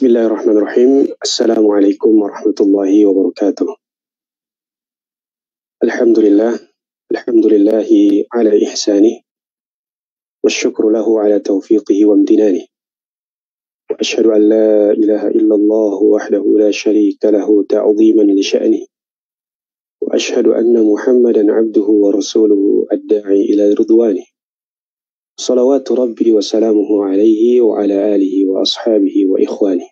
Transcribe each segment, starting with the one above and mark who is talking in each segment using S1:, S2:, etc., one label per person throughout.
S1: Bismillahirrahmanirrahim. Assalamualaikum warahmatullahi wabarakatuh. Alhamdulillahi ala ihsanih. Wasyukru lahu ala taufiqihi wa amtinanih. Wa ashhadu an la ilaha illallah wahdahu la sharika lahu ta'ziman li sya'nih. Wa ashhadu anna Muhammadan abduhu wa rasuluhu ad-da'i ila ridwanih. Salawatu rabbi wa salamuhu alaihi wa ala alihi wa ashabihi wa ikhwanih.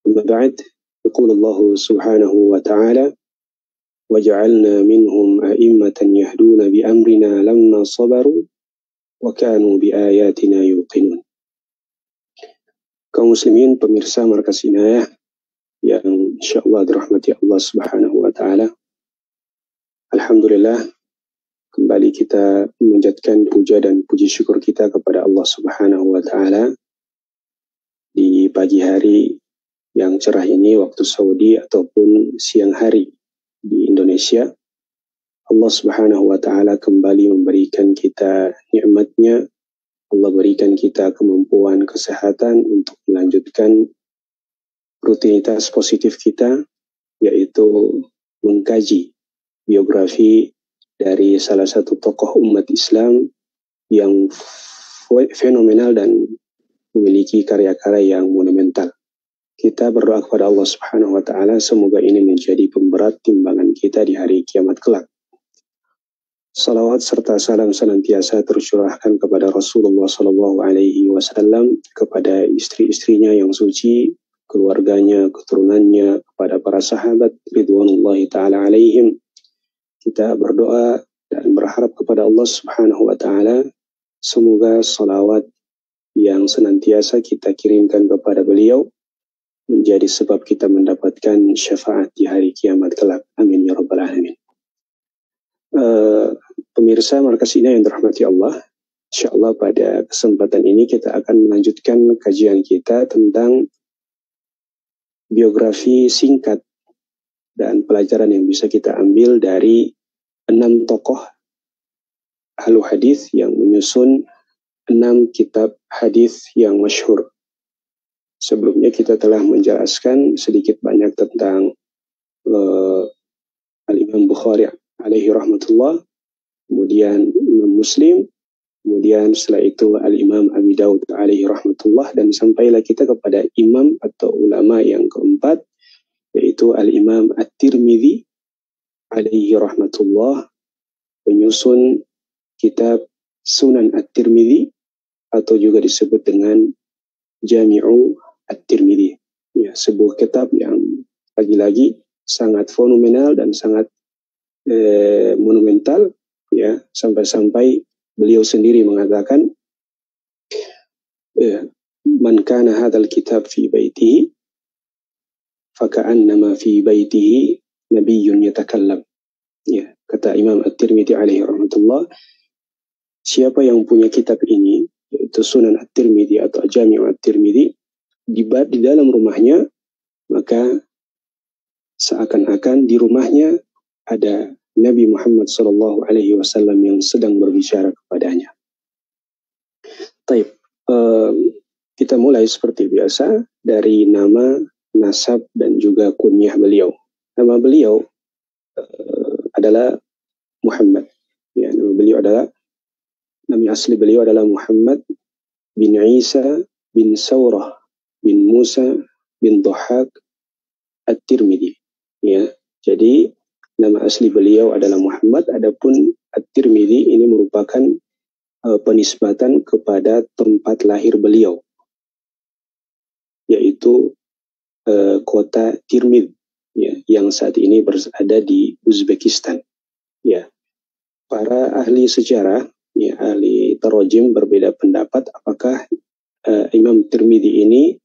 S1: أما بعد يقول الله سبحانه وتعالى وجعلنا منهم أئمة يهدون بأمرنا لما صبروا وكانوا بآياتنا يوقنون. Kaum muslimin pemirsa Markas Inayah yang insyaallah dirahmati Allah Subhanahu wa taala. Alhamdulillah, kembali kita memanjatkan puja dan puji syukur kita kepada Allah Subhanahu wa taala di pagi hari yang cerah ini waktu Saudi ataupun siang hari di Indonesia. Allah Subhanahu wa taala kembali memberikan kita nikmatnya. Allah berikan kita kemampuan kesehatan untuk melanjutkan rutinitas positif kita, yaitu mengkaji biografi dari salah satu tokoh umat Islam yang fenomenal dan memiliki karya-karya yang monumental. Kita berdoa kepada Allah Subhanahu wa taala semoga ini menjadi pemberat timbangan kita di hari kiamat kelak. Salawat serta salam senantiasa tercurahkan kepada Rasulullah sallallahu alaihi wasallam, kepada istri-istrinya yang suci, keluarganya, keturunannya, kepada para sahabat ridwanullahi taala alaihim. Kita berdoa dan berharap kepada Allah Subhanahu wa taala semoga salawat yang senantiasa kita kirimkan kepada beliau menjadi sebab kita mendapatkan syafaat di hari kiamat kelak. Amin ya rabbal alamin. Pemirsa Markas Inayah yang dirahmati Allah, insyaallah pada kesempatan ini kita akan melanjutkan kajian kita tentang biografi singkat dan pelajaran yang bisa kita ambil dari 6 tokoh ahlu hadis yang menyusun 6 kitab hadis yang masyhur. Sebelumnya kita telah menjelaskan sedikit banyak tentang Al-Imam Bukhari alaihi rahmatullah, kemudian Imam Muslim, kemudian setelah itu Al-Imam Abi Daud alaihi rahmatullah, dan sampailah kita kepada imam atau ulama yang keempat, yaitu Al-Imam At-Tirmidzi alaihi rahmatullah, penyusun kitab Sunan At-Tirmidzi atau juga disebut dengan Jami'u At-Tirmidzi. Ya, sebuah kitab yang lagi-lagi sangat fenomenal dan sangat monumental, ya, sampai-sampai beliau sendiri mengatakan man kana hadzal kitab fi baitihi faka'annama fi baitihi nabiyyun yatakallam. Ya, kata Imam At-Tirmidzi alaihi rahmatullah, siapa yang punya kitab ini, yaitu Sunan At-Tirmidzi atau Jami' At-Tirmidzi, di dalam rumahnya, maka seakan-akan di rumahnya ada Nabi Muhammad sallallahu alaihi wasallam yang sedang berbicara kepadanya. Taib, kita mulai seperti biasa dari nama, nasab dan juga kunyah beliau. Nama beliau adalah Muhammad. Ya, nama asli beliau adalah Muhammad bin Isa bin Saurah bin Musa bin Dhahak At-Tirmidzi. Ya, jadi nama asli beliau adalah Muhammad, adapun At-Tirmidzi ini merupakan penisbatan kepada tempat lahir beliau, yaitu kota Tirmidz, ya, yang saat ini berada di Uzbekistan. Ya, para ahli sejarah, ya, ahli tarajim berbeda pendapat apakah Imam Tirmidzi ini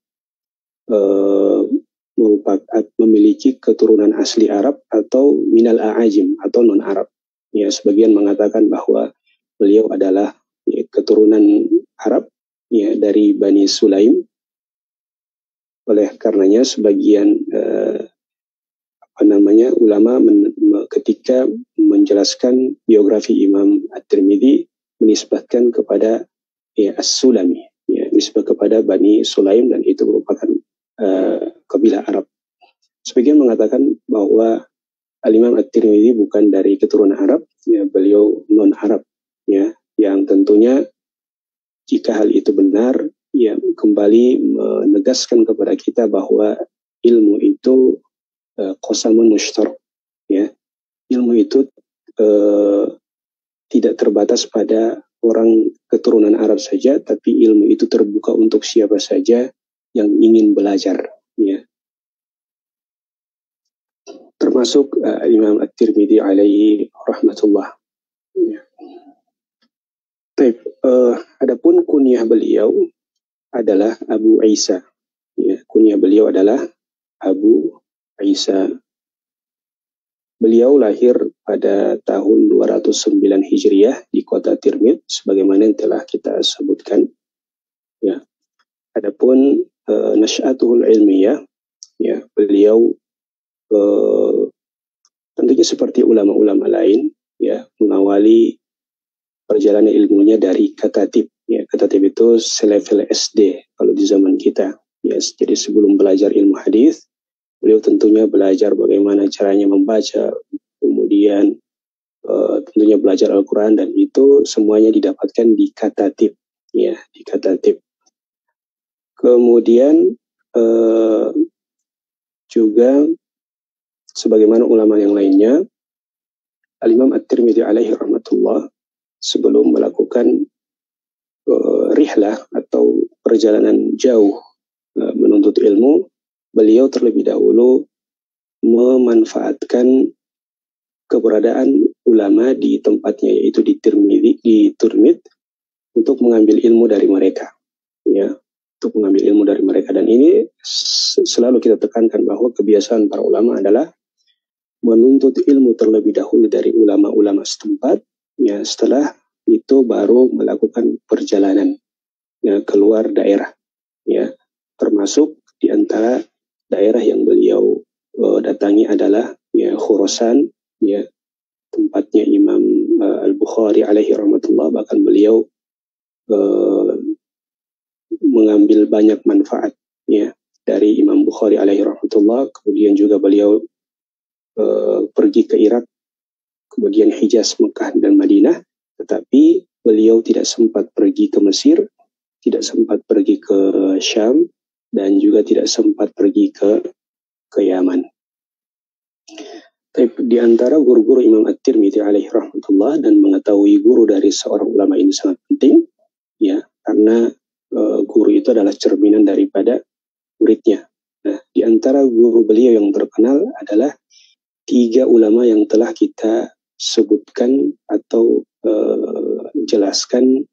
S1: memiliki keturunan asli Arab atau minal a'ajim atau non Arab. Ya, sebagian mengatakan bahwa beliau adalah, ya, keturunan Arab, ya, dari Bani Sulaim. Oleh karenanya sebagian ulama ketika menjelaskan biografi Imam At-Tirmidzi menisbatkan kepada, ya, As-Sulami, ya, nisbah kepada Bani Sulaim dan itu merupakan kabilah Arab. Sebagian mengatakan bahwa Al-Imam At-Tirmidzi bukan dari keturunan Arab, ya, beliau non-Arab, ya, yang tentunya jika hal itu benar, ya, kembali menegaskan kepada kita bahwa ilmu itu qasamun mushtarak, ya. Ilmu itu tidak terbatas pada orang keturunan Arab saja, tapi ilmu itu terbuka untuk siapa saja yang ingin belajar, ya. Termasuk Imam At-Tirmidzi alaihi rahmatullah. Ya. Adapun kunyah beliau adalah Abu Isa. Ya, kunyah beliau adalah Abu Isa. Beliau lahir pada tahun 209 Hijriah di kota Tirmidz, sebagaimana yang telah kita sebutkan. Ya. Adapun nasy'atuhul ilmiyah, ya, beliau tentunya seperti ulama-ulama lain, ya, mengawali perjalanan ilmunya dari katatib. Ya, katatib itu selevel SD kalau di zaman kita. Ya, jadi sebelum belajar ilmu hadis, beliau tentunya belajar bagaimana caranya membaca, kemudian tentunya belajar Al-Quran, dan itu semuanya didapatkan di katatib. Ya, di katatib. Kemudian juga sebagaimana ulama yang lainnya, Al-Imam At-Tirmidzi alaihi rahmatullah sebelum melakukan rihlah atau perjalanan jauh menuntut ilmu, beliau terlebih dahulu memanfaatkan keberadaan ulama di tempatnya, yaitu di Tirmidz, untuk mengambil ilmu dari mereka, ya, untuk mengambil ilmu dari mereka. Dan ini selalu kita tekankan bahwa kebiasaan para ulama adalah menuntut ilmu terlebih dahulu dari ulama-ulama setempat, ya, setelah itu baru melakukan perjalanan, ya, keluar daerah, ya. Termasuk di antara daerah yang beliau datangi adalah, ya, Khurasan, ya, tempatnya Imam Al-Bukhari alaihi rahmatullah. Bahkan beliau mengambil banyak manfaat, ya, dari Imam Bukhari alaihi rahmatullah. Kemudian juga beliau pergi ke Irak, kemudian Hijaz, Mekah, dan Madinah. Tetapi beliau tidak sempat pergi ke Mesir, tidak sempat pergi ke Syam, dan juga tidak sempat pergi ke Yaman. Di antara guru-guru Imam At-Tirmidzi alaihi rahmatullah, dan mengetahui guru dari seorang ulama ini sangat penting, ya, karena guru itu adalah cerminan daripada muridnya. Nah, di antara guru beliau yang terkenal adalah 3 ulama yang telah kita sebutkan atau jelaskan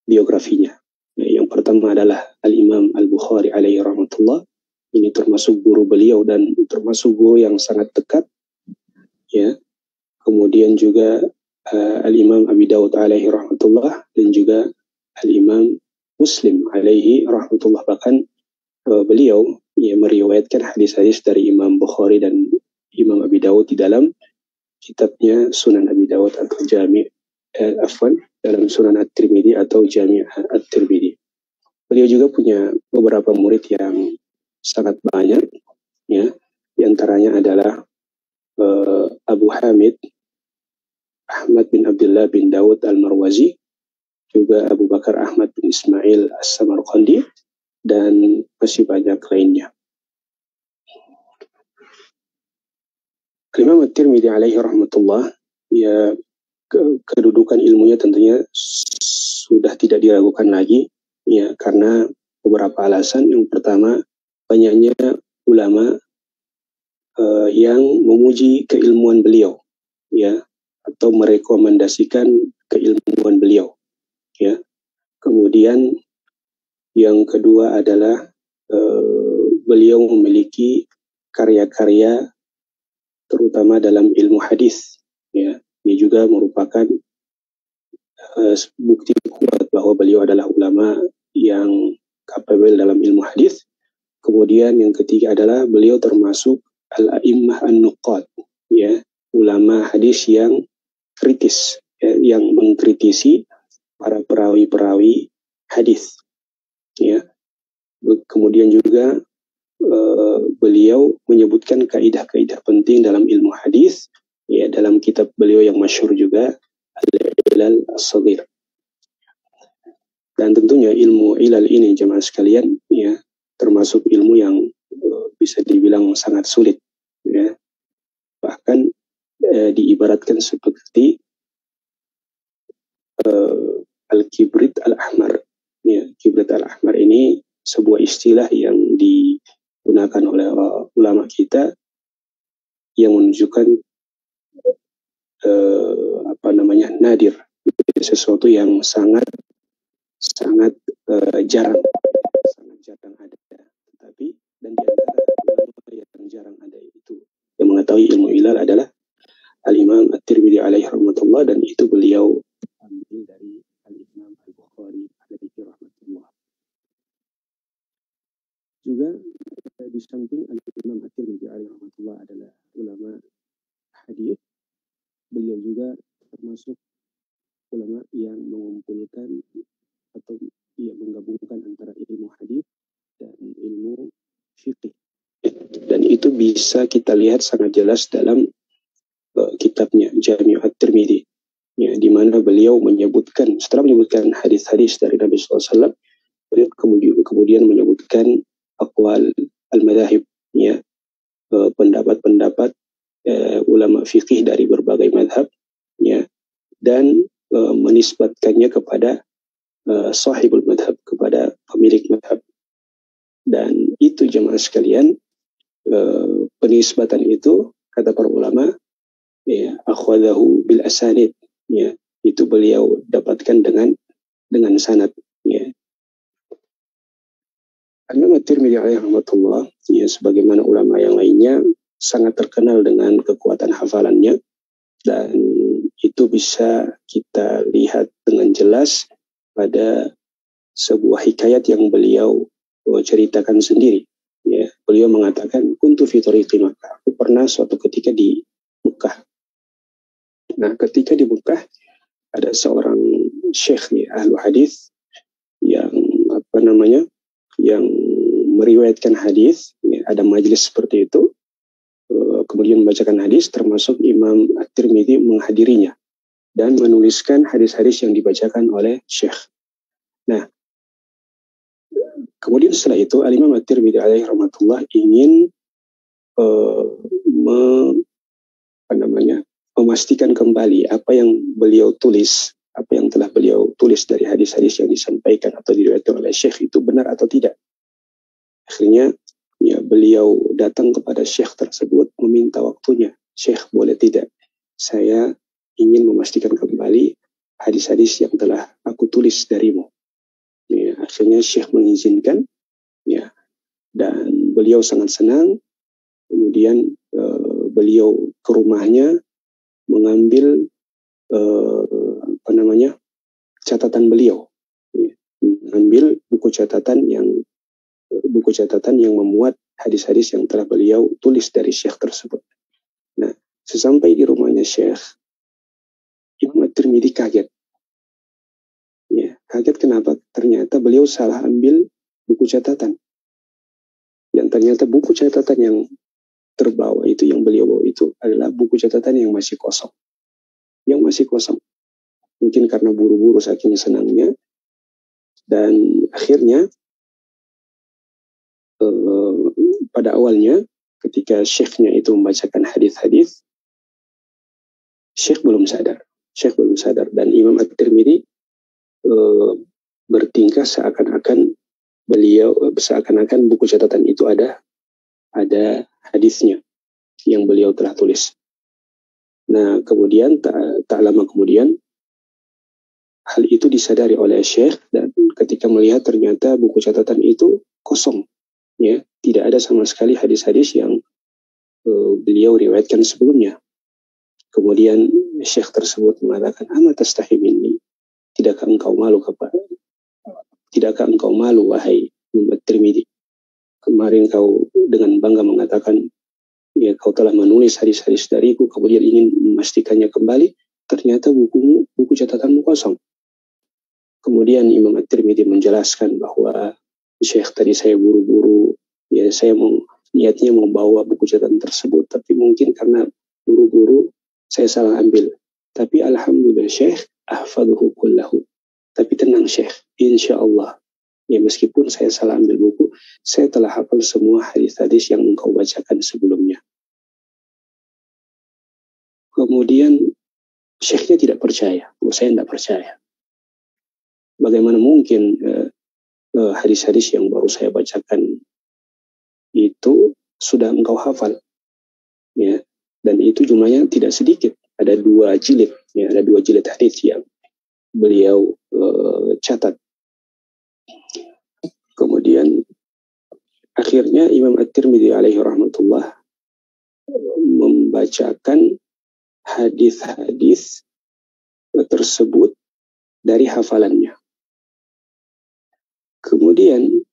S1: biografinya. Yang pertama adalah Al-Imam Al-Bukhari alaihi rahmatullah. Ini termasuk guru beliau dan termasuk guru yang sangat dekat, ya. Kemudian juga Al-Imam Abi Dawud alaihi rahmatullah, dan juga Al-Imam Muslim alaihi rahmatullah. Bahkan beliau, ya, meriwayatkan hadis-hadis dari Imam Bukhari dan Imam Abi Dawud di dalam kitabnya Sunan Abi Dawud atau dalam Sunan At-Tirmidzi atau Jami' At-Tirmidzi. Beliau juga punya beberapa murid yang sangat banyak, ya. Di antaranya adalah Abu Hamid Ahmad bin Abdullah bin Dawud Al-Marwazi, juga Abu Bakar Ahmad bin Ismail As-Samarqandi, dan masih banyak lainnya. Imam At-Tirmidzi alaihi rahmatullah, ya, kedudukan ilmunya tentunya sudah tidak diragukan lagi, ya, karena beberapa alasan. Yang pertama, banyaknya ulama yang memuji keilmuan beliau, ya, atau merekomendasikan keilmuan beliau, ya. Kemudian yang kedua adalah beliau memiliki karya-karya terutama dalam ilmu hadis, ya. Ini juga merupakan bukti kuat bahwa beliau adalah ulama yang kapabel dalam ilmu hadis. Kemudian yang ketiga adalah beliau termasuk al-a'immah an-nuqad, ya, ulama hadis yang kritis, ya, yang mengkritisi para perawi-perawi hadis. ya. Kemudian juga beliau menyebutkan kaidah-kaidah penting dalam ilmu hadis, ya, dalam kitab beliau yang masyhur juga Al-Ilal As-Saghir. Dan tentunya ilmu ilal ini jemaah sekalian, ya, termasuk ilmu yang bisa dibilang sangat sulit, ya. Bahkan diibaratkan seperti al-kibrit al-ahmar. Ya, kibrit al-ahmar ini sebuah istilah yang digunakan oleh ulama kita yang menunjukkan nadir, sesuatu yang sangat jarang, ada. Tetapi dan di antara ulama yang jarang ada itu yang mengetahui ilmu ilal adalah Al-Imam At-Tirmidzi alaihi rahmatullah, dan itu beliau ambil dari Al-Imam Al-Bukhari alaihi rahmatullah. Juga di samping Al-Imam At-Tirmidzi alaihi rahmatullah adalah ulama hadis, beliau juga termasuk ulama yang mengumpulkan atau menggabungkan antara ilmu hadis dan ilmu fikih. Dan itu bisa kita lihat sangat jelas dalam kitabnya Jami' At-Tirmidzi, ya, di mana beliau menyebutkan, setelah menyebutkan hadis-hadis dari Nabi SAW, beliau kemudian menyebutkan aqwal al-madhahib, ya, pendapat-pendapat ulama fikih dari berbagai madhab, ya, dan menisbatkannya kepada sahibul madhab, kepada pemilik madhab. Dan itu jemaah sekalian, penisbatan itu kata para ulama, ya, akhwadahu bil asanid, ya, itu beliau dapatkan dengan sanad, ya. Al-Imam At-Tirmidzi alaihi rahmatullah, ya, sebagaimana ulama yang lainnya, sangat terkenal dengan kekuatan hafalannya, dan itu bisa kita lihat dengan jelas pada sebuah hikayat yang beliau ceritakan sendiri, ya. Beliau mengatakan, kuntu fi tariqi Makkah, aku pernah suatu ketika di Mekah. Nah, ketika di Mekah ada seorang syekh, ya, ahlu hadis yang yang meriwayatkan hadis, ya, ada majelis seperti itu, kemudian membacakan hadis, termasuk Imam At-Tirmidzi menghadirinya dan menuliskan hadis-hadis yang dibacakan oleh syekh. Nah, kemudian setelah itu Al-Imam At-Tirmidzi alaihi rahmatullah ingin memastikan kembali apa yang beliau tulis, apa yang telah beliau tulis dari hadis-hadis yang disampaikan atau diriwayatkan oleh syekh itu benar atau tidak. Akhirnya, ya, beliau datang kepada syekh tersebut meminta waktunya. Syekh, boleh tidak saya ingin memastikan kembali hadis-hadis yang telah aku tulis darimu. Ya, akhirnya syekh mengizinkan, ya, dan beliau sangat senang. Kemudian beliau ke rumahnya mengambil catatan beliau, ya, mengambil buku catatan yang memuat hadis-hadis yang telah beliau tulis dari syekh tersebut. Nah, sesampai di rumahnya syekh, Imam At-Tirmidzi kaget. Ya, kaget kenapa? Ternyata beliau salah ambil buku catatan. Dan ternyata buku catatan yang terbawa itu, yang beliau bawa itu adalah buku catatan yang masih kosong. Yang masih kosong. Mungkin karena buru-buru saking senangnya. Dan akhirnya pada awalnya ketika syekhnya itu membacakan hadis-hadis, syekh belum sadar. Dan Imam At-Tirmidzi bertingkah seakan-akan buku catatan itu ada hadisnya yang beliau telah tulis. Nah, kemudian tak lama kemudian hal itu disadari oleh syekh, dan ketika melihat ternyata buku catatan itu kosong, ya, tidak ada sama sekali hadis-hadis yang beliau riwayatkan sebelumnya. Kemudian syekh tersebut mengatakan, "Ama tastahi minni? Tidakkah engkau malu wahai Imam At-Tirmidzi? Kemarin kau dengan bangga mengatakan, ya, kau telah menulis hadis-hadis dariku, kemudian ingin memastikannya kembali, ternyata buku catatanmu kosong." Kemudian Imam At-Tirmidzi menjelaskan bahwa Syekh tadi saya buru-buru, ya saya niatnya membawa buku catatan tersebut, tapi mungkin karena buru-buru saya salah ambil. Tapi alhamdulillah Syekh ahfaduhu kullahu. Tapi tenang Syekh, insya Allah. Ya meskipun saya salah ambil buku, saya telah hafal semua hadis-hadis yang engkau bacakan sebelumnya. Kemudian Syekhnya tidak percaya, saya tidak percaya. Bagaimana mungkin hadis-hadis yang baru saya bacakan itu sudah engkau hafal, ya, dan itu jumlahnya tidak sedikit, ada 2 jilid, ya, ada 2 jilid hadis yang beliau catat. Kemudian akhirnya Imam At-Tirmidzi alaihi rahmatullah membacakan hadis-hadis tersebut dari hafalannya. Kemudian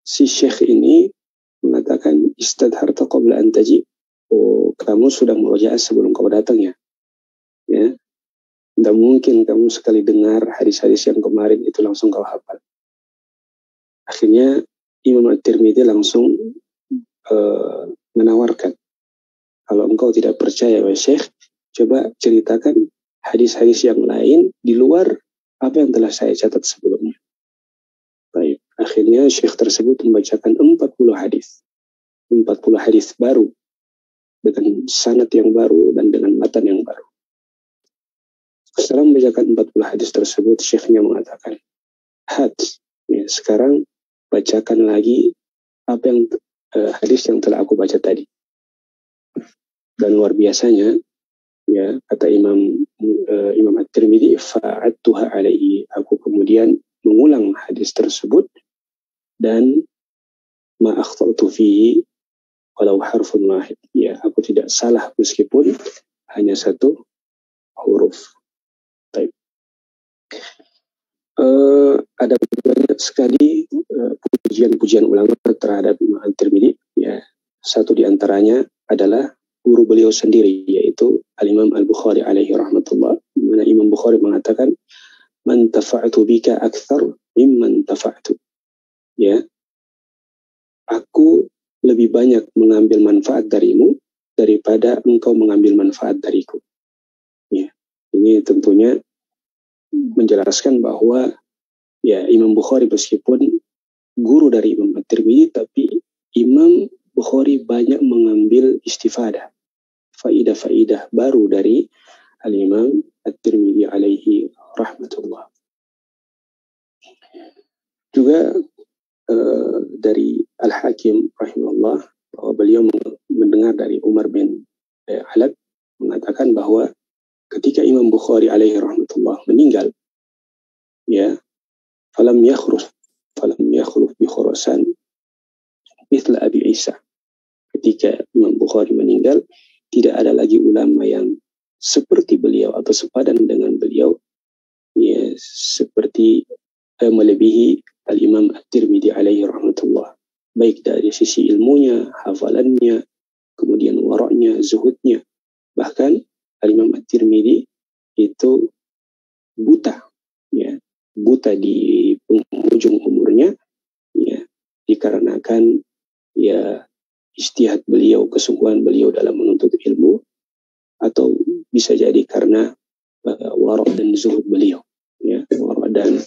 S1: si Syekh ini mengatakan istadharta qabla an taji. Oh, kamu sudah murojaah sebelum kau datang ya. Ya. Tidak mungkin kamu sekali dengar hadis-hadis yang kemarin itu langsung kau hafal. Akhirnya Imam At-Tirmidzi langsung menawarkan, kalau engkau tidak percaya wahai Syekh, coba ceritakan hadis-hadis yang lain di luar apa yang telah saya catat sebelumnya. Baik, akhirnya Syekh tersebut membacakan 40 hadis. 40 hadis baru dengan sanad yang baru dan dengan matan yang baru. Setelah membacakan 40 hadis tersebut, Syekhnya mengatakan, ya, sekarang bacakan lagi apa yang hadis yang telah aku baca tadi. Dan luar biasanya, ya, kata Imam At-Tirmidzi, fa'adtuha alaihi, aku kemudian mengulang hadis tersebut dan ma akhtatu fihi walau harfun wahid, ya, aku tidak salah meskipun hanya 1 huruf. Baik. Ada banyak sekali pujian-pujian ulama terhadap Imam At-Tirmidzi, ya. Satu di antaranya adalah guru beliau sendiri, yaitu Al-Imam Al-Bukhari alaihi rahmatullah, di mana Imam Bukhari mengatakan, man tafa'tu bika akthar mimman tafa'tu. Ya, aku lebih banyak mengambil manfaat darimu daripada engkau mengambil manfaat dariku. Ya, ini tentunya menjelaskan bahwa, ya, Imam Bukhari meskipun guru dari Imam At-Tirmidzi, tapi Imam Bukhari banyak mengambil istifadah, faidah-faidah baru dari Al-Imam At-Tirmidzi alaihi rahmatullah. Juga dari Al-Hakim rahimahullah, bahwa beliau mendengar dari Umar bin Alad mengatakan bahwa ketika Imam Bukhari alaihi rahmatullah meninggal, ya, falam yakhruf bi Khurasan mithla Abi Isa. Ketika Imam Bukhari meninggal, tidak ada lagi ulama yang seperti beliau atau sepadan dengan beliau, ya, seperti melebihi Al-Imam At-Tirmidzi alaihi rahmatullah, baik dari sisi ilmunya, hafalannya, kemudian waraknya, zuhudnya. Bahkan Al-Imam At-Tirmidzi itu buta, ya, buta di penghujung umurnya, ya, dikarenakan, ya, ijtihad beliau, kesungguhan beliau dalam menuntut ilmu, atau bisa jadi karena warak dan zuhud beliau, ya, warak dan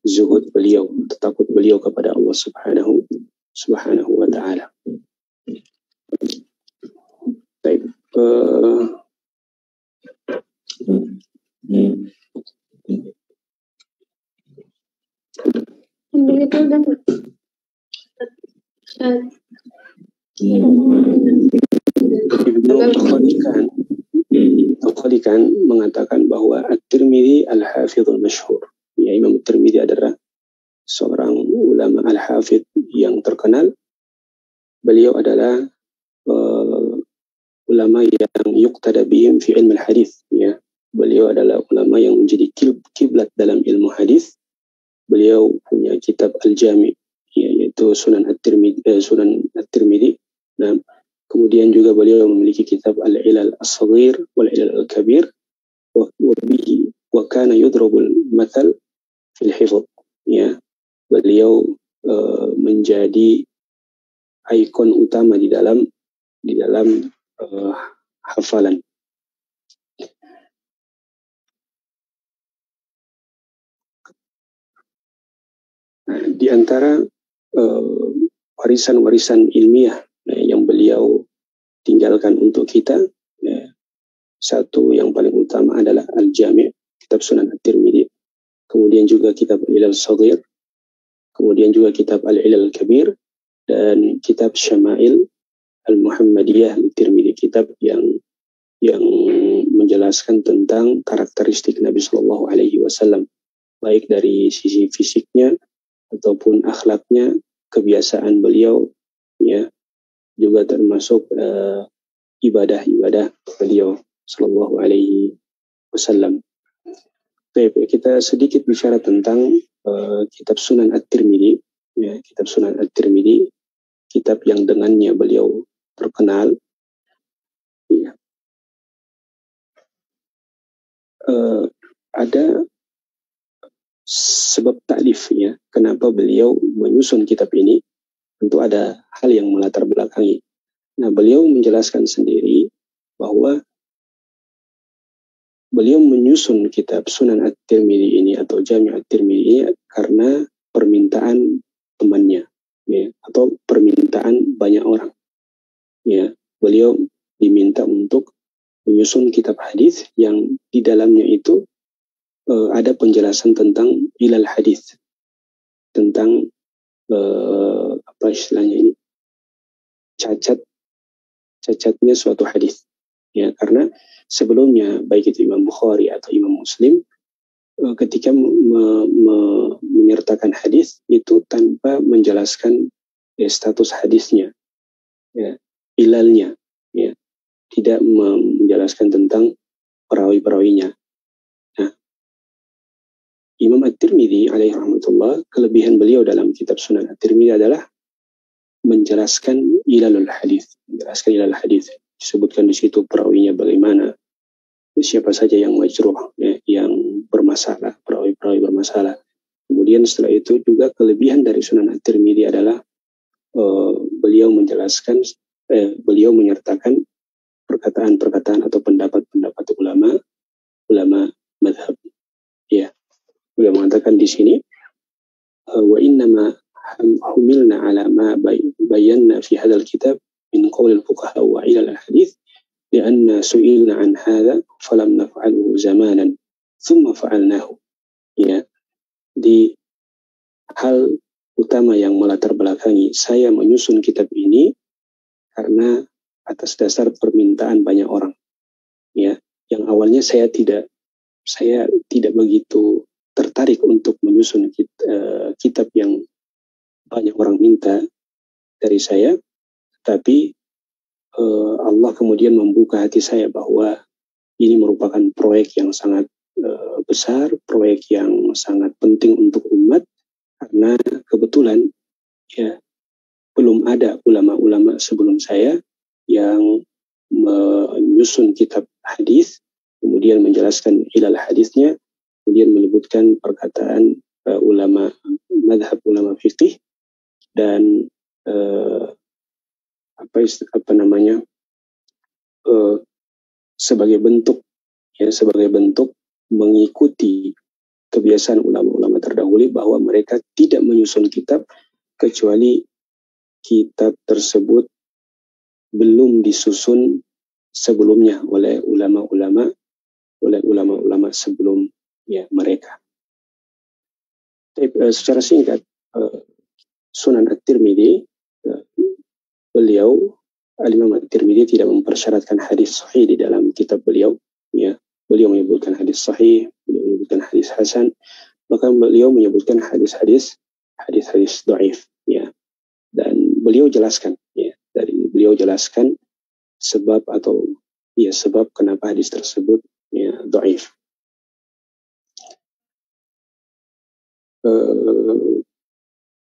S1: zuhud beliau, takut beliau kepada Allah subhanahu wa ta'ala. Baik. Tukhalikan mengatakan bahwa At-Tirmidzi al-Hafidh al-Mashhur, ya, Imam At-Tirmidzi adalah seorang ulama al-Hafidh yang terkenal. Beliau adalah ulama yang yuqtada bihim fi ilmu al-hadis, ya. Beliau adalah ulama yang menjadi kiblat dalam ilmu hadis. Beliau punya kitab Al-Jami', ya, yaitu Sunan At-Tirmidzi. Nah, kemudian juga beliau memiliki kitab Al-Ilal As-Saghir wal Ilal Al-Kabir, wa kana yudrabul mathal fil hifdz, ya. Beliau menjadi ikon utama di dalam hafalan. Nah, di antara warisan-warisan ilmiah yang beliau tinggalkan untuk kita, satu yang paling utama adalah Al-Jami', kitab Sunan At-Tirmidzi. Kemudian juga kitab Al-Ilal Shaghir, kemudian juga kitab Al-Ilal Kabir, dan kitab Syama'il Al-Muhammadiyah Al-Tirmidzi, kitab yang menjelaskan tentang karakteristik Nabi Shallallahu Alaihi Wasallam, baik dari sisi fisiknya ataupun akhlaknya, kebiasaan beliau, ya, juga termasuk ibadah-ibadah beliau Shallallahu Alaihi Wasallam. Kita sedikit bicara tentang kitab Sunan At-Tirmidzi, ya, kitab Sunan At-Tirmidzi, kitab yang dengannya beliau terkenal. Ya. Ada sebab ta'lif, ya, kenapa beliau menyusun kitab ini. Tentu ada hal yang melatar belakangi. Nah, beliau menjelaskan sendiri bahwa beliau menyusun kitab Sunan At-Tirmidzi ini atau Jami' At-Tirmidzi ini karena permintaan temannya, ya, atau permintaan banyak orang. Ya, beliau diminta untuk menyusun kitab hadis yang di dalamnya itu ada penjelasan tentang ilal hadis, tentang apa istilahnya ini, cacatnya suatu hadis, ya, karena sebelumnya baik itu Imam Bukhari atau Imam Muslim ketika menyertakan hadis itu tanpa menjelaskan status hadisnya, ya, ilalnya, ya, tidak menjelaskan tentang perawi-perawinya. Nah, Imam At-Tirmidzi alaihi rahmatullah, kelebihan beliau dalam kitab Sunan At-Tirmidzi adalah menjelaskan ilalul hadis, menjelaskan ilal hadis. Disebutkan di situ perawinya bagaimana, siapa saja yang majruh, ya, yang bermasalah, perawi-perawi bermasalah. Kemudian setelah itu juga kelebihan dari Sunan At-Tirmidzi adalah beliau menjelaskan, beliau menyertakan perkataan-perkataan atau pendapat-pendapat ulama madhab. Ya, beliau mengatakan di sini, wa innama humilna ala ma bayanna fi hadzal kitab min qaul al-fuqaha wa ila al-hadith lianna su'ilna an hadha falam naf'alhu zamanan thumma fa'alnahu. Ya, di hal utama yang melatar belakangi saya menyusun kitab ini karena atas dasar permintaan banyak orang, ya, yang awalnya saya tidak begitu tertarik untuk menyusun kitab yang banyak orang minta dari saya, tapi Allah kemudian membuka hati saya bahwa ini merupakan proyek yang sangat besar, proyek yang sangat penting untuk umat, karena kebetulan, ya, belum ada ulama-ulama sebelum saya yang menyusun kitab hadis, kemudian menjelaskan ilal hadisnya, kemudian menyebutkan perkataan ulama madhab, ulama fikih, dan sebagai bentuk mengikuti kebiasaan ulama-ulama terdahulu bahwa mereka tidak menyusun kitab kecuali kitab tersebut belum disusun sebelumnya oleh ulama-ulama sebelum, ya, mereka. Secara singkat, Sunan At-Tirmidzi, beliau Al-Imam At-Tirmidzi tidak mempersyaratkan hadis sahih di dalam kitab beliau, ya. Beliau menyebutkan hadis sahih, beliau menyebutkan hadis hasan, bahkan beliau menyebutkan hadis-hadis dhaif, ya. Dan beliau jelaskan, ya, beliau jelaskan sebab kenapa hadis tersebut, ya, dhaif.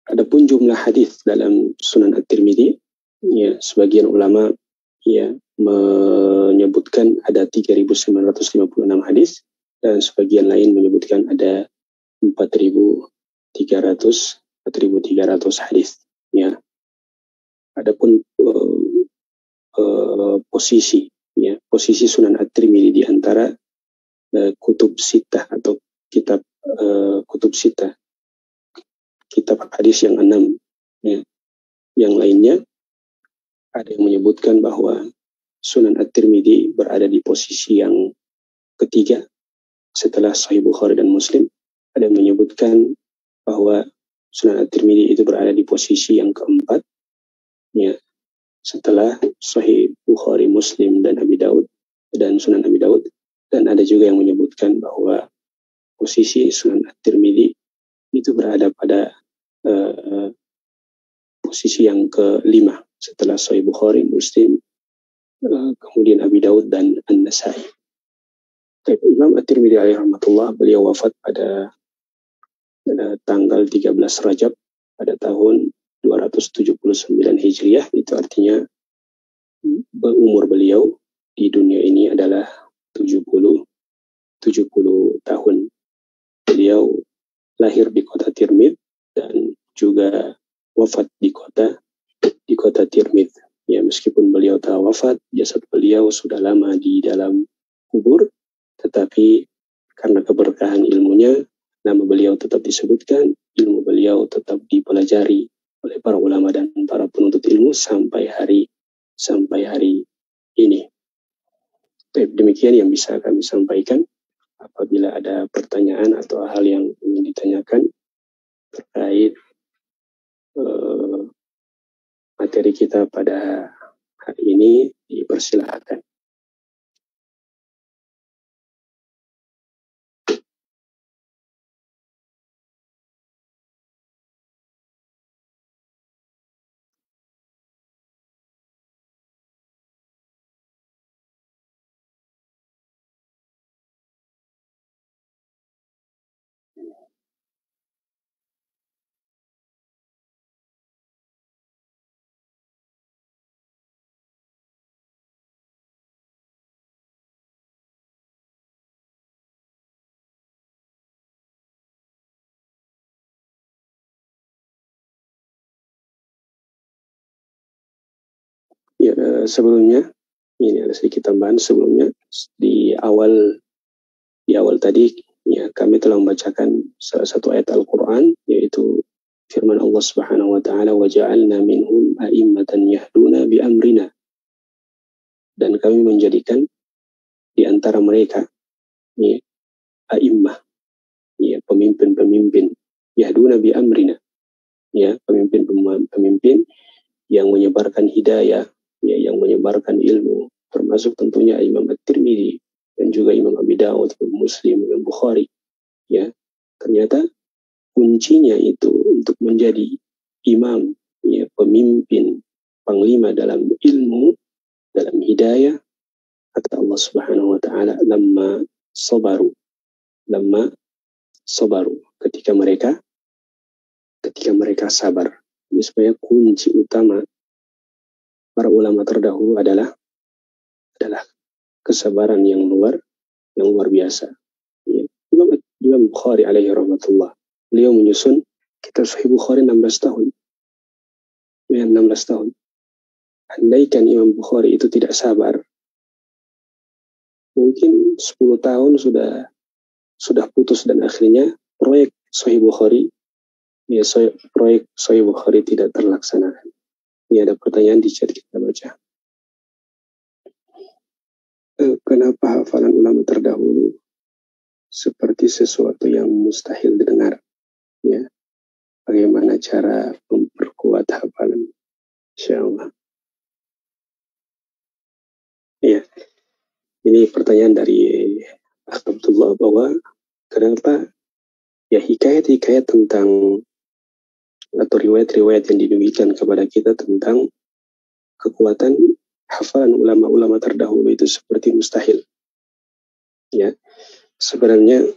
S1: Adapun jumlah hadis dalam Sunan At-Tirmidzi, ya, sebagian ulama, ya, menyebutkan ada 3.956 hadis, dan sebagian lain menyebutkan ada 4.300 hadis. Ya. Adapun posisi Sunan At-Tirmidzi di antara kutub sitah atau kitab kutub sitah, kitab hadis yang 6, ya. Yang lainnya ada yang menyebutkan bahwa Sunan At-Tirmidzi berada di posisi yang ketiga setelah Sahih Bukhari dan Muslim. Ada yang menyebutkan bahwa Sunan At-Tirmidzi itu berada di posisi yang keempat, ya, setelah Sahih Bukhari, Muslim, dan Abi Daud dan Sunan Abi Daud. Dan ada juga yang menyebutkan bahwa posisi Sunan At-Tirmidzi itu berada pada posisi yang kelima setelah Sahih Bukhari, Muslim, kemudian Abi Daud dan An-Nasai. Imam At-Tirmidzi alaihi rahmatullah, beliau wafat pada tanggal 13 Rajab pada tahun 279 Hijriah. Itu artinya umur beliau di dunia ini adalah 70 tahun. Beliau lahir di kota Tirmidz dan juga wafat di kota Tirmidz. Ya, meskipun beliau telah wafat, jasad beliau sudah lama di dalam kubur, tetapi karena keberkahan ilmunya, nama beliau tetap disebutkan, ilmu beliau tetap dipelajari oleh para ulama dan para penuntut ilmu sampai hari ini. Demikian yang bisa kami sampaikan. Apabila ada pertanyaan atau hal yang ingin ditanyakan terkait materi kita pada hari ini, dipersilakan. Ya, sebelumnya ini ada sedikit tambahan. Sebelumnya di awal tadi, ya, kami telah membacakan salah satu ayat Al-Quran, yaitu firman Allah Subhanahu wa taala, wa ja'alna minhum a'immatan yahduna bi amrina, dan kami menjadikan di antara mereka, ya, a'immah, ya, pemimpin-pemimpin, yahduna bi amrina, ya, pemimpin yang menyebarkan hidayah, ya, yang menyebarkan ilmu, termasuk tentunya Imam At-Tirmidzi dan juga Imam Abi Daud, Muslim, Imam Bukhari. Ya, ternyata kuncinya itu untuk menjadi imam, ya, pemimpin, panglima dalam ilmu, dalam hidayah, kata Allah Subhanahu wa taala, lamma sabaru, ketika mereka sabar. Jadi sebenarnya kunci utama para ulama terdahulu adalah kesabaran yang luar biasa. Ya. Imam Bukhari alaihi rahmatullah, beliau menyusun kitab Sahih Bukhari 16 tahun. Ya, 16 tahun. Andaikan Imam Bukhari itu tidak sabar, mungkin 10 tahun sudah putus, dan akhirnya proyek Sahih Bukhari tidak terlaksana. Ini ada pertanyaan di chat, kita baca. Kenapa hafalan ulama terdahulu seperti sesuatu yang mustahil didengar? Ya, bagaimana cara memperkuat hafalan? Insyaallah. Ya, ini pertanyaan dari Abdullah, bahwa kenapa, ya, hikayat-hikayat tentang atau riwayat-riwayat yang dinukilkan kepada kita tentang kekuatan hafalan ulama-ulama terdahulu itu seperti mustahil. Ya, sebenarnya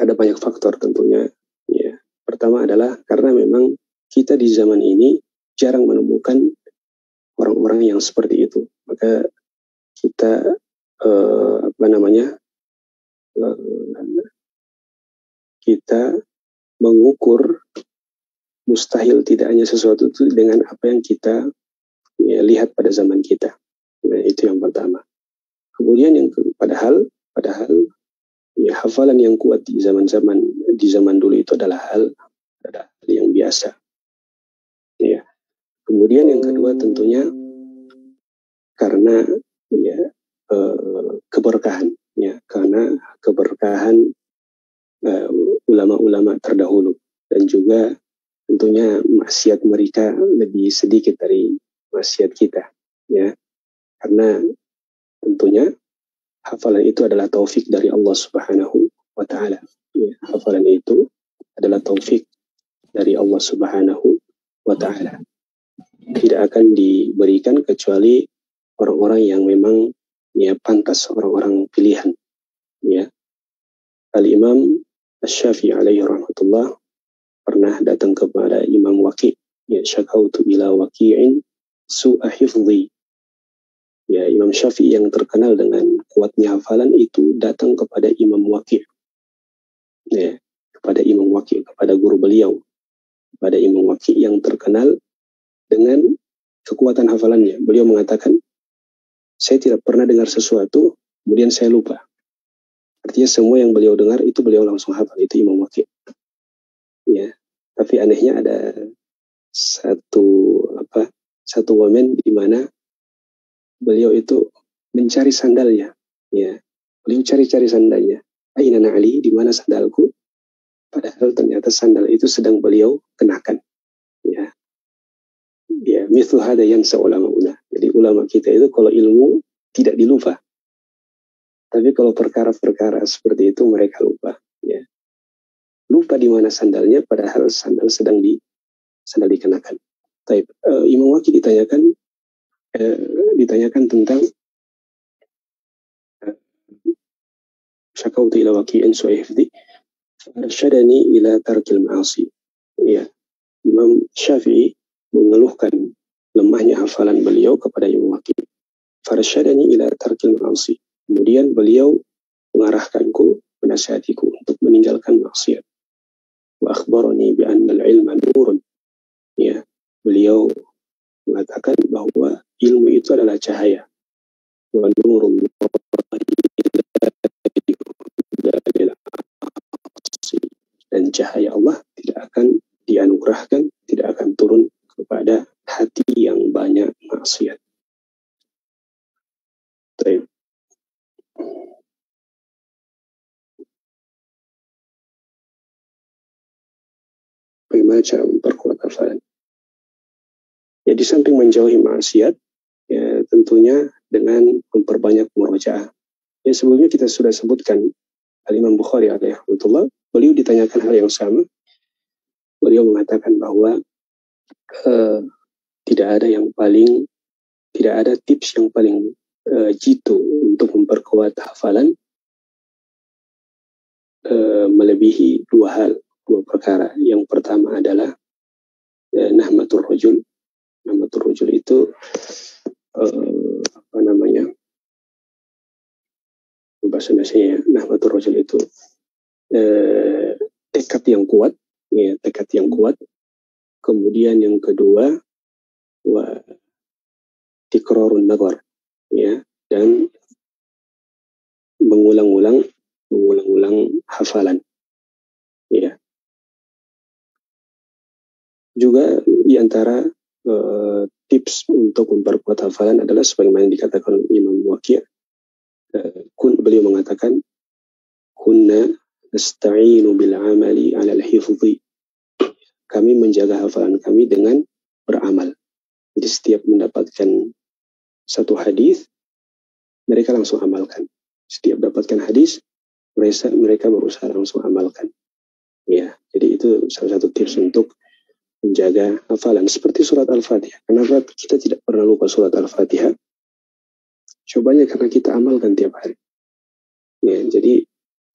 S1: ada banyak faktor tentunya. Ya, pertama adalah karena memang kita di zaman ini jarang menemukan orang-orang yang seperti itu. Maka kita kita mengukur mustahil tidaknya sesuatu itu dengan apa yang kita lihat pada zaman kita. Nah, itu yang pertama. Kemudian yang padahal ya, hafalan yang kuat di zaman dulu itu adalah hal yang biasa. Ya. Kemudian yang kedua tentunya karena ya keberkahan, ya, karena keberkahan ulama-ulama terdahulu, dan juga tentunya maksiat mereka lebih sedikit dari maksiat kita, ya, karena tentunya hafalan itu adalah taufik dari Allah Subhanahu wa Ta'ala. Ya, hafalan itu adalah taufik dari Allah Subhanahu wa Ta'ala. Tidak akan diberikan kecuali orang-orang yang memang ya pantas, orang-orang pilihan. Ya, Al-Imam Asy-Syafi'i alaihi rahmatullah pernah datang kepada Imam Waqi', ya, syakautu ila Waqi'in su'a hifdhi. Ya, Imam Syafi'i yang terkenal dengan kuatnya hafalan itu datang kepada Imam Waqi', ya, kepada Imam Waqi', kepada guru beliau, kepada Imam Waqi' yang terkenal dengan kekuatan hafalannya. Beliau mengatakan, saya tidak pernah dengar sesuatu kemudian saya lupa. Artinya semua yang beliau dengar itu beliau langsung hafal. Itu Imam Waqi'. Ya, tapi anehnya ada satu momen di mana beliau itu mencari sandalnya. Ya, beliau cari-cari sandalnya. Aina na'li, di mana sandalku? Padahal ternyata sandal itu sedang beliau kenakan. Ya, ya, mithlu hada yansa ulama-una. Jadi ulama kita itu kalau ilmu tidak dilupa. Tapi kalau perkara-perkara seperti itu mereka lupa. Ya. Lupa di mana sandalnya, padahal sandal sedang dikenakan. Imam Waqi ditanyakan tentang syakautu ila Waqi'in su'ihfdi arsyadani ila tarkil ma'asi. Ya, Imam Syafi'i mengeluhkan lemahnya hafalan beliau kepada Imam Waqi'. Farsyadani ila tarkil ma'asi. Kemudian beliau mengarahkanku, menasihatiku untuk meninggalkan maksiat. Wa akhbarani bi anna al-ilma nurun. Ya, beliau mengatakan bahwa ilmu itu adalah cahaya. Wa nurun dan cahaya Allah tidak akan dianugerahkan, tidak akan turun kepada hati yang banyak maksiat. Baik. Bagaimana cara memperkuat hafalan? Ya, di samping menjauhi maksiat, ya, tentunya dengan memperbanyak murojaah. Ya, sebelumnya kita sudah sebutkan Al-Imam Bukhari alaihi rahmatullah, beliau ditanyakan hal yang sama. Beliau mengatakan bahwa tidak ada tips yang paling jitu untuk memperkuat hafalan melebihi dua perkara. Yang pertama adalah nahmatur rajul. Nahmatur rajul itu bahasa Indonesia, nahmatur rajul itu tekad yang kuat, ya, tekad yang kuat. Kemudian yang kedua, wa tikrarun nazar, ya, dan mengulang-ulang hafalan. Ya. Juga di antara tips untuk memperkuat hafalan adalah sebagaimana dikatakan Imam Waqi', beliau mengatakan, kunna nasta'inu bil amali 'ala al-hifdhi. Kami menjaga hafalan kami dengan beramal. Jadi setiap mendapatkan satu hadis, mereka langsung amalkan. Setiap dapatkan hadis, mereka berusaha langsung amalkan. Ya, jadi itu salah satu tips untuk menjaga hafalan. Seperti surat Al-Fatihah. Kenapa kita tidak pernah lupa surat Al-Fatihah? Cobanya karena kita amalkan tiap hari. Ya, jadi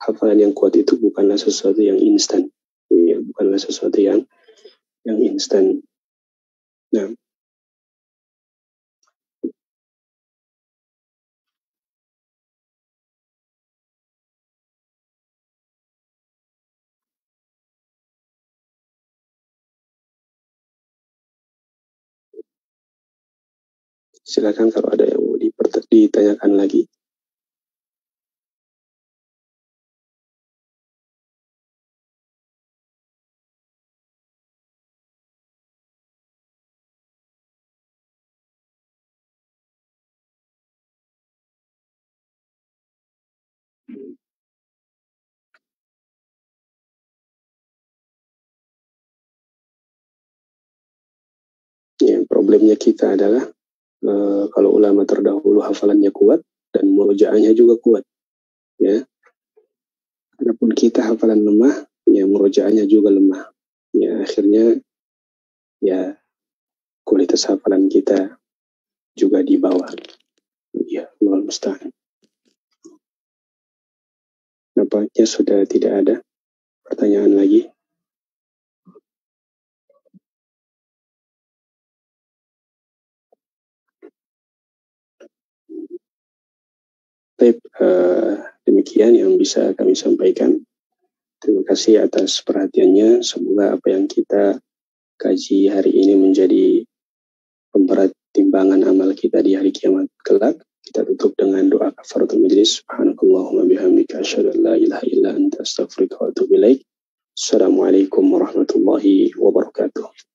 S1: hafalan yang kuat itu bukanlah sesuatu yang instan. Ya, bukanlah sesuatu yang instan. Nah, Silakan kalau ada yang mau ditanyakan lagi. Ya, problemnya kita adalah kalau ulama terdahulu hafalannya kuat dan murojaahnya juga kuat, ya. Adapun kita hafalan lemah, ya murojaahnya juga lemah. Ya akhirnya ya kualitas hafalan kita juga di bawah. Ya, Allah musta'an. Nampaknya sudah tidak ada pertanyaan lagi. Baik, demikian yang bisa kami sampaikan. Terima kasih atas perhatiannya. Semoga apa yang kita kaji hari ini menjadi pemberat timbangan amal kita di hari kiamat kelak. Kita tutup dengan doa kafaratul majlis. Subhanakallahumma bihamdika asyhadu an la ilaha illa anta astaghfiruka wa atubu ilaik. Assalamualaikum warahmatullahi wabarakatuh.